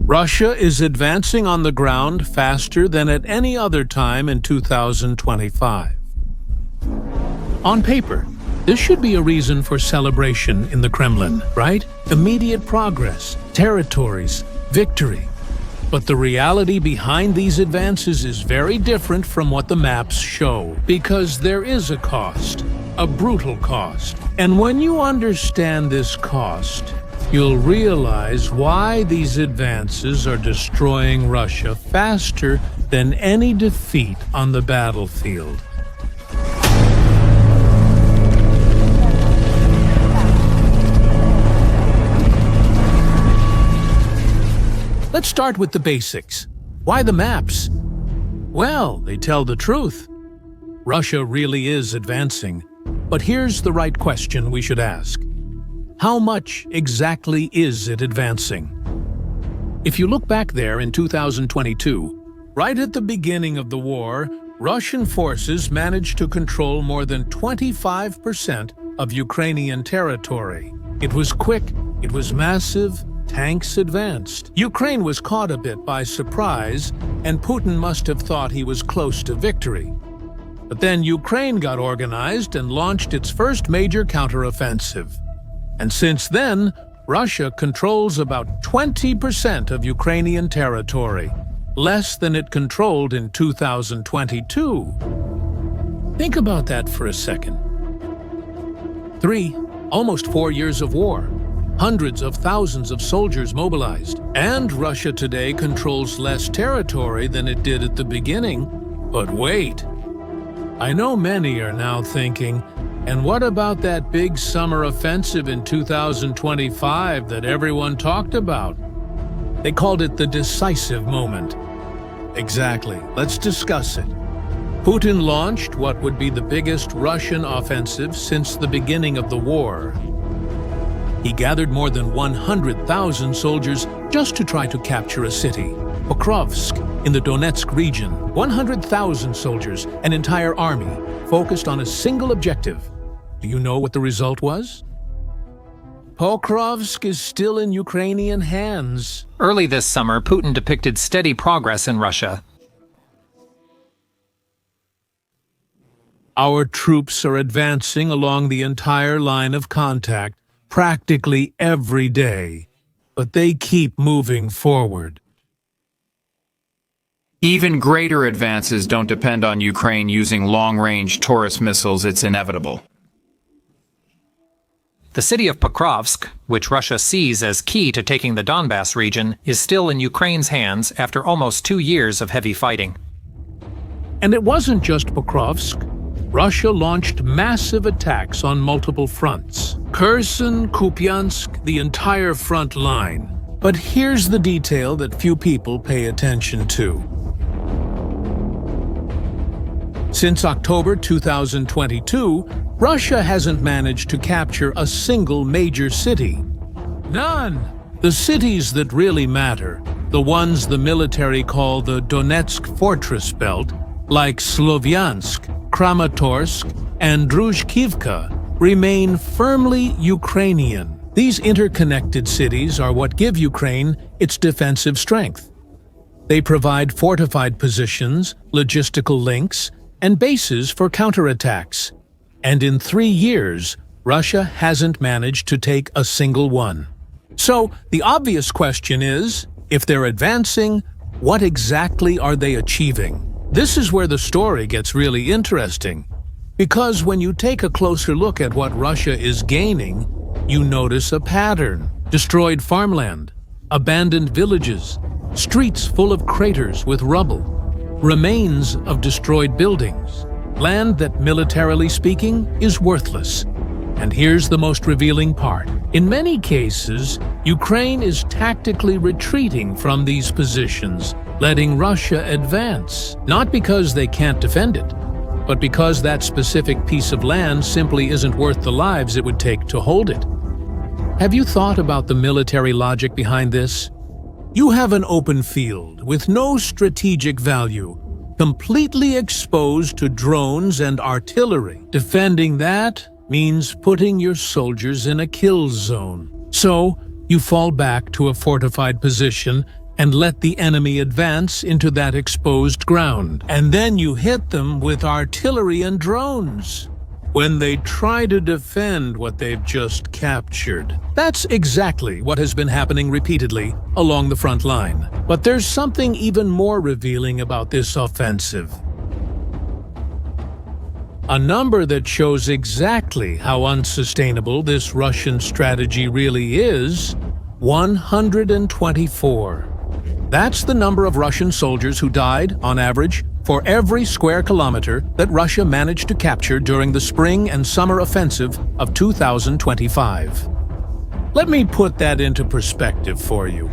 Russia is advancing on the ground faster than at any other time in 2025. On paper, this should be a reason for celebration in the Kremlin, right? Immediate progress, territories, victory. But the reality behind these advances is very different from what the maps show, because there is a cost, a brutal cost. And when you understand this cost, you'll realize why these advances are destroying Russia faster than any defeat on the battlefield. Let's start with the basics. Why the maps? Well, they tell the truth. Russia really is advancing. But here's the right question we should ask. How much exactly is it advancing? If you look back there in 2022, right at the beginning of the war, Russian forces managed to control more than 25% of Ukrainian territory. It was quick, it was massive, tanks advanced. Ukraine was caught a bit by surprise, and Putin must have thought he was close to victory. But then Ukraine got organized and launched its first major counteroffensive. And since then, Russia controls about 20% of Ukrainian territory, less than it controlled in 2022. Think about that for a second. Almost 4 years of war. Hundreds of thousands of soldiers mobilized. And Russia today controls less territory than it did at the beginning. But wait. I know many are now thinking, and what about that big summer offensive in 2025 that everyone talked about? They called it the decisive moment. Exactly. Let's discuss it. Putin launched what would be the biggest Russian offensive since the beginning of the war. He gathered more than 100,000 soldiers just to try to capture a city, Pokrovsk, in the Donetsk region. 100,000 soldiers, an entire army, focused on a single objective. Do you know what the result was? Pokrovsk is still in Ukrainian hands. Early this summer, Putin depicted steady progress in Russia. Our troops are advancing along the entire line of contact, practically every day, but they keep moving forward. Even greater advances don't depend on Ukraine using long-range Taurus missiles. It's inevitable. The city of Pokrovsk, which Russia sees as key to taking the Donbass region, is still in Ukraine's hands after almost 2 years of heavy fighting. And it wasn't just Pokrovsk. Russia launched massive attacks on multiple fronts. Kherson, Kupiansk, the entire front line. But here's the detail that few people pay attention to. Since October 2022, Russia hasn't managed to capture a single major city. None! The cities that really matter, the ones the military call the Donetsk Fortress Belt, like Slovyansk, Kramatorsk, and Druzhkivka, remain firmly Ukrainian. These interconnected cities are what give Ukraine its defensive strength. They provide fortified positions, logistical links, and bases for counterattacks. And in 3 years, Russia hasn't managed to take a single one. So, the obvious question is, if they're advancing, what exactly are they achieving? This is where the story gets really interesting. Because when you take a closer look at what Russia is gaining, you notice a pattern. Destroyed farmland, abandoned villages, streets full of craters with rubble, remains of destroyed buildings, land that, militarily speaking, is worthless. And here's the most revealing part. In many cases, Ukraine is tactically retreating from these positions, letting Russia advance, not because they can't defend it, but because that specific piece of land simply isn't worth the lives it would take to hold it. Have you thought about the military logic behind this? You have an open field with no strategic value, completely exposed to drones and artillery. Defending that means putting your soldiers in a kill zone. So, you fall back to a fortified position and let the enemy advance into that exposed ground. And then you hit them with artillery and drones when they try to defend what they've just captured. That's exactly what has been happening repeatedly along the front line. But there's something even more revealing about this offensive. A number that shows exactly how unsustainable this Russian strategy really is: 124. That's the number of Russian soldiers who died, on average, for every square kilometer that Russia managed to capture during the spring and summer offensive of 2025. Let me put that into perspective for you.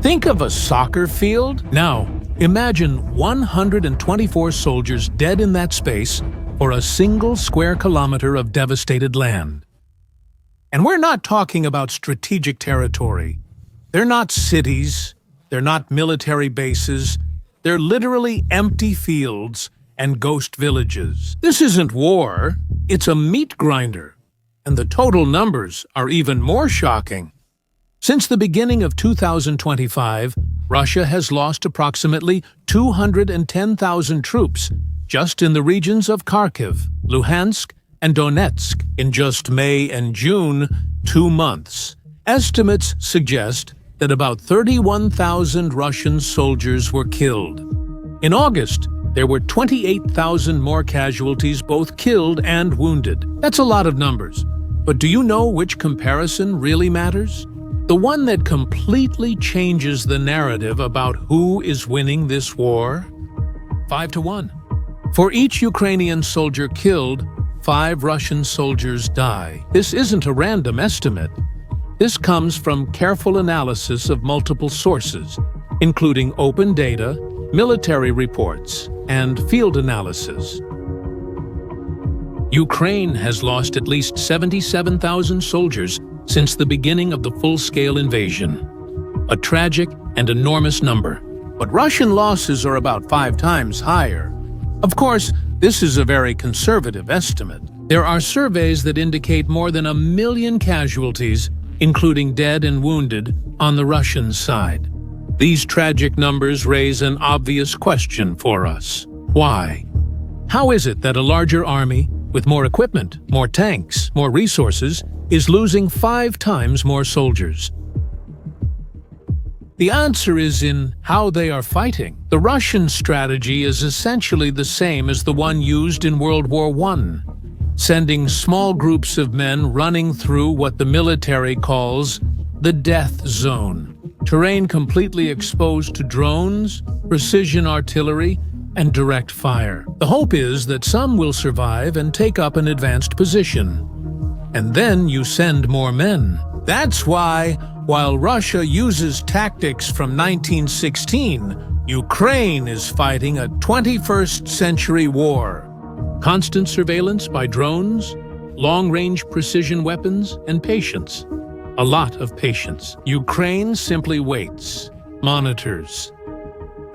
Think of a soccer field. Now, imagine 124 soldiers dead in that space for a single square kilometer of devastated land. And we're not talking about strategic territory. They're not cities, they're not military bases, they're literally empty fields and ghost villages. This isn't war, it's a meat grinder. And the total numbers are even more shocking. Since the beginning of 2025, Russia has lost approximately 210,000 troops just in the regions of Kharkiv, Luhansk, and Donetsk in just May and June, 2 months. Estimates suggest that about 31,000 Russian soldiers were killed. In August, there were 28,000 more casualties, both killed and wounded. That's a lot of numbers. But do you know which comparison really matters? The one that completely changes the narrative about who is winning this war? 5-1. For each Ukrainian soldier killed, 5 Russian soldiers die. This isn't a random estimate. This comes from careful analysis of multiple sources, including open data, military reports, and field analysis. Ukraine has lost at least 77,000 soldiers since the beginning of the full-scale invasion. A tragic and enormous number. But Russian losses are about 5 times higher. Of course, this is a very conservative estimate. There are surveys that indicate more than 1 million casualties, including dead and wounded, on the Russian side. These tragic numbers raise an obvious question for us. Why? How is it that a larger army, with more equipment, more tanks, more resources, is losing 5 times more soldiers? The answer is in how they are fighting. The Russian strategy is essentially the same as the one used in World War I, sending small groups of men running through what the military calls the death zone, terrain completely exposed to drones, precision artillery, and direct fire. The hope is that some will survive and take up an advanced position. And then you send more men. That's why, while Russia uses tactics from 1916, Ukraine is fighting a 21st century war. Constant surveillance by drones, long-range precision weapons, and patience. A lot of patience. Ukraine simply waits, monitors.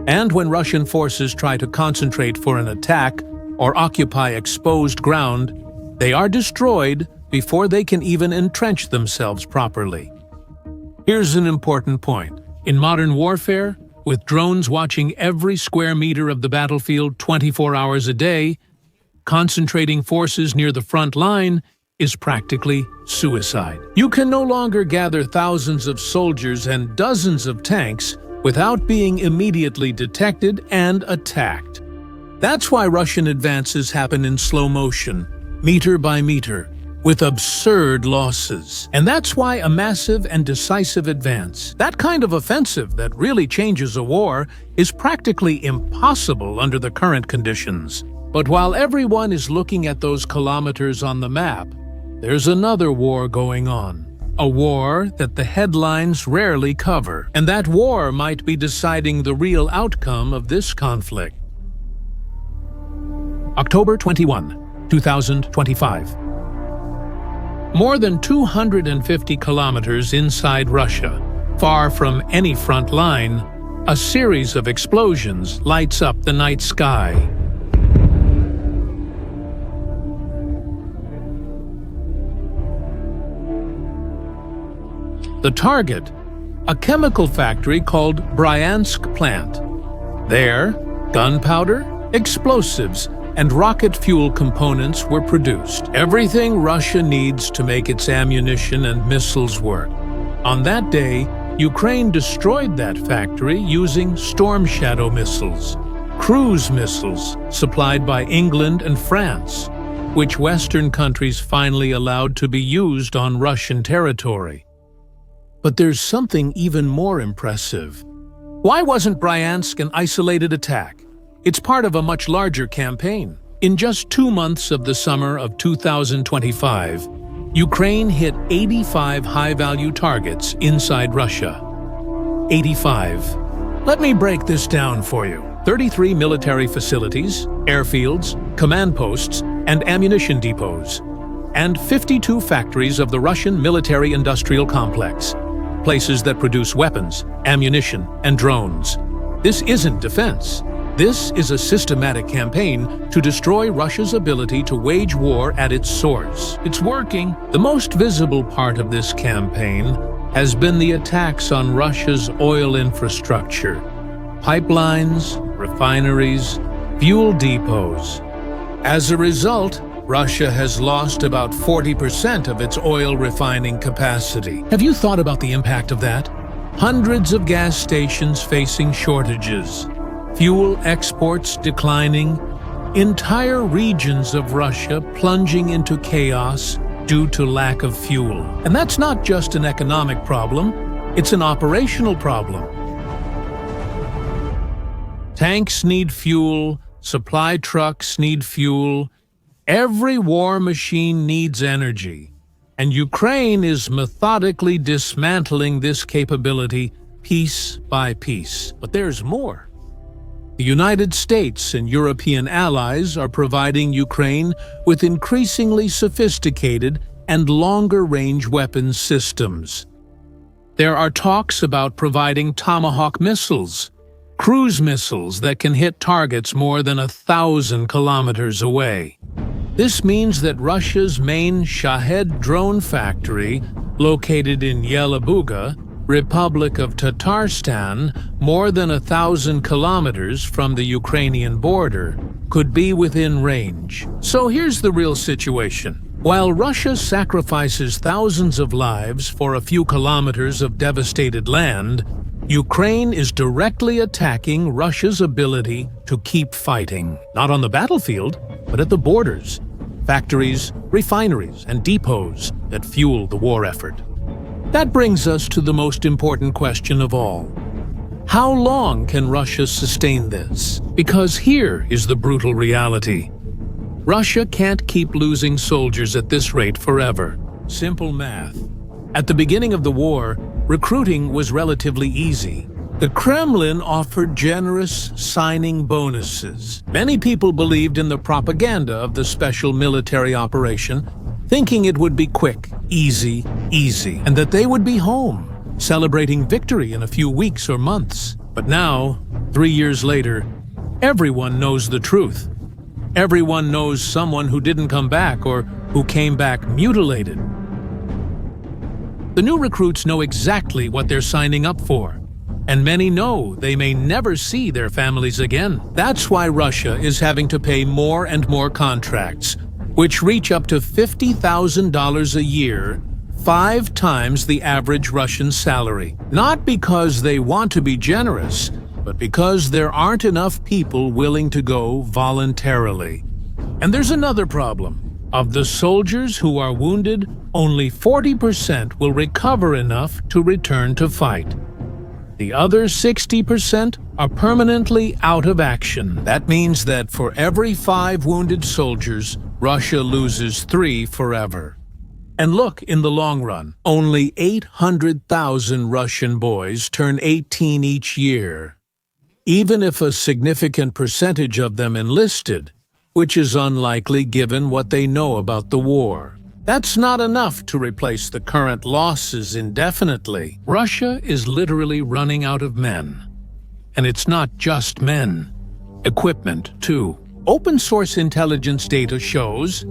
And when Russian forces try to concentrate for an attack or occupy exposed ground, they are destroyed before they can even entrench themselves properly. Here's an important point. In modern warfare, with drones watching every square meter of the battlefield 24 hours a day, concentrating forces near the front line is practically suicide. You can no longer gather thousands of soldiers and dozens of tanks without being immediately detected and attacked. That's why Russian advances happen in slow motion, meter by meter, with absurd losses. And that's why a massive and decisive advance, that kind of offensive that really changes a war, is practically impossible under the current conditions. But while everyone is looking at those kilometers on the map, there's another war going on. A war that the headlines rarely cover. And that war might be deciding the real outcome of this conflict. October 21, 2025. More than 250 kilometers inside Russia, far from any front line, a series of explosions lights up the night sky. The target, a chemical factory called Bryansk plant. There, gunpowder, explosives, and rocket fuel components were produced. Everything Russia needs to make its ammunition and missiles work. On that day, Ukraine destroyed that factory using Storm Shadow missiles, cruise missiles supplied by England and France, which Western countries finally allowed to be used on Russian territory. But there's something even more impressive. Why wasn't Bryansk an isolated attack? It's part of a much larger campaign. In just 2 months of the summer of 2025, Ukraine hit 85 high-value targets inside Russia. 85. Let me break this down for you. 33 military facilities, airfields, command posts, and ammunition depots, and 52 factories of the Russian military-industrial complex, places that produce weapons, ammunition, and drones. This isn't defense. This is a systematic campaign to destroy Russia's ability to wage war at its source. It's working. The most visible part of this campaign has been the attacks on Russia's oil infrastructure, pipelines, refineries, fuel depots. As a result, Russia has lost about 40% of its oil refining capacity. Have you thought about the impact of that? Hundreds of gas stations facing shortages, fuel exports declining, entire regions of Russia plunging into chaos due to lack of fuel. And that's not just an economic problem, it's an operational problem. Tanks need fuel, supply trucks need fuel. Every war machine needs energy, and Ukraine is methodically dismantling this capability piece by piece. But there's more. The United States and European allies are providing Ukraine with increasingly sophisticated and longer-range weapons systems. There are talks about providing Tomahawk missiles, cruise missiles that can hit targets more than 1,000 kilometers away. This means that Russia's main Shahed drone factory, located in Yelabuga, Republic of Tatarstan, more than 1,000 kilometers from the Ukrainian border, could be within range. So here's the real situation. While Russia sacrifices thousands of lives for a few kilometers of devastated land, Ukraine is directly attacking Russia's ability to keep fighting, not on the battlefield, but at the borders, factories, refineries, and depots that fuel the war effort. That brings us to the most important question of all. How long can Russia sustain this? Because here is the brutal reality. Russia can't keep losing soldiers at this rate forever. Simple math. At the beginning of the war, recruiting was relatively easy. The Kremlin offered generous signing bonuses. Many people believed in the propaganda of the special military operation, thinking it would be quick, easy, and that they would be home, celebrating victory in a few weeks or months. But now, 3 years later, everyone knows the truth. Everyone knows someone who didn't come back or who came back mutilated. The new recruits know exactly what they're signing up for, and many know they may never see their families again. That's why Russia is having to pay more and more contracts, which reach up to $50,000 a year, 5 times the average Russian salary. Not because they want to be generous, but because there aren't enough people willing to go voluntarily. And there's another problem. Of the soldiers who are wounded, only 40% will recover enough to return to fight. The other 60% are permanently out of action. That means that for every 5 wounded soldiers, Russia loses 3 forever. And look, in the long run, only 800,000 Russian boys turn 18 each year. Even if a significant percentage of them enlisted, which is unlikely given what they know about the war. That's not enough to replace the current losses indefinitely. Russia is literally running out of men. And it's not just men. Equipment, too. Open-source intelligence data shows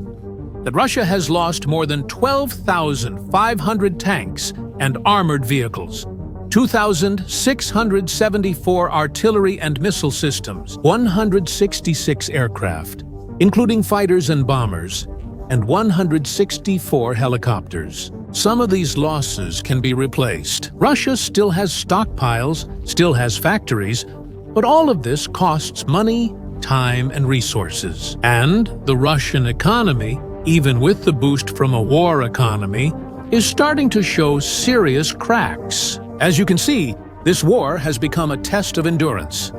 that Russia has lost more than 12,500 tanks and armored vehicles, 2,674 artillery and missile systems, 166 aircraft, including fighters and bombers, and 164 helicopters. Some of these losses can be replaced. Russia still has stockpiles, still has factories, but all of this costs money, time, and resources. And the Russian economy, even with the boost from a war economy, is starting to show serious cracks. As you can see, this war has become a test of endurance.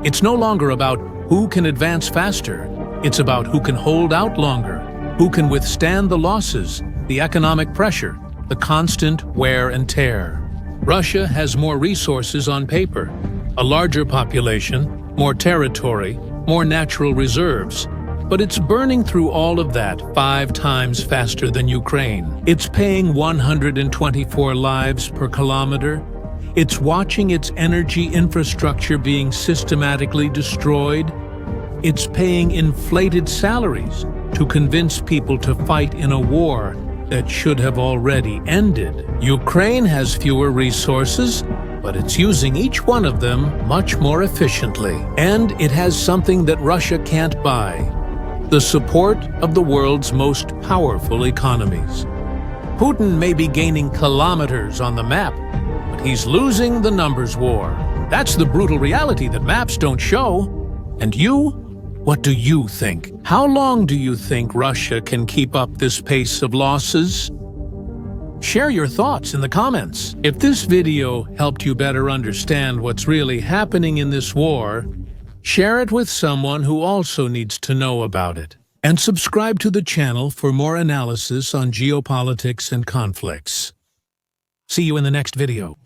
It's no longer about who can advance faster. It's about who can hold out longer, who can withstand the losses, the economic pressure, the constant wear and tear. Russia has more resources on paper, a larger population, more territory, more natural reserves. But it's burning through all of that 5 times faster than Ukraine. It's paying 124 lives per kilometer. It's watching its energy infrastructure being systematically destroyed. It's paying inflated salaries to convince people to fight in a war that should have already ended. Ukraine has fewer resources, but it's using each one of them much more efficiently. And it has something that Russia can't buy: the support of the world's most powerful economies. Putin may be gaining kilometers on the map, but he's losing the numbers war. That's the brutal reality that maps don't show. And you? What do you think? How long do you think Russia can keep up this pace of losses? Share your thoughts in the comments. If this video helped you better understand what's really happening in this war, share it with someone who also needs to know about it. And subscribe to the channel for more analysis on geopolitics and conflicts. See you in the next video.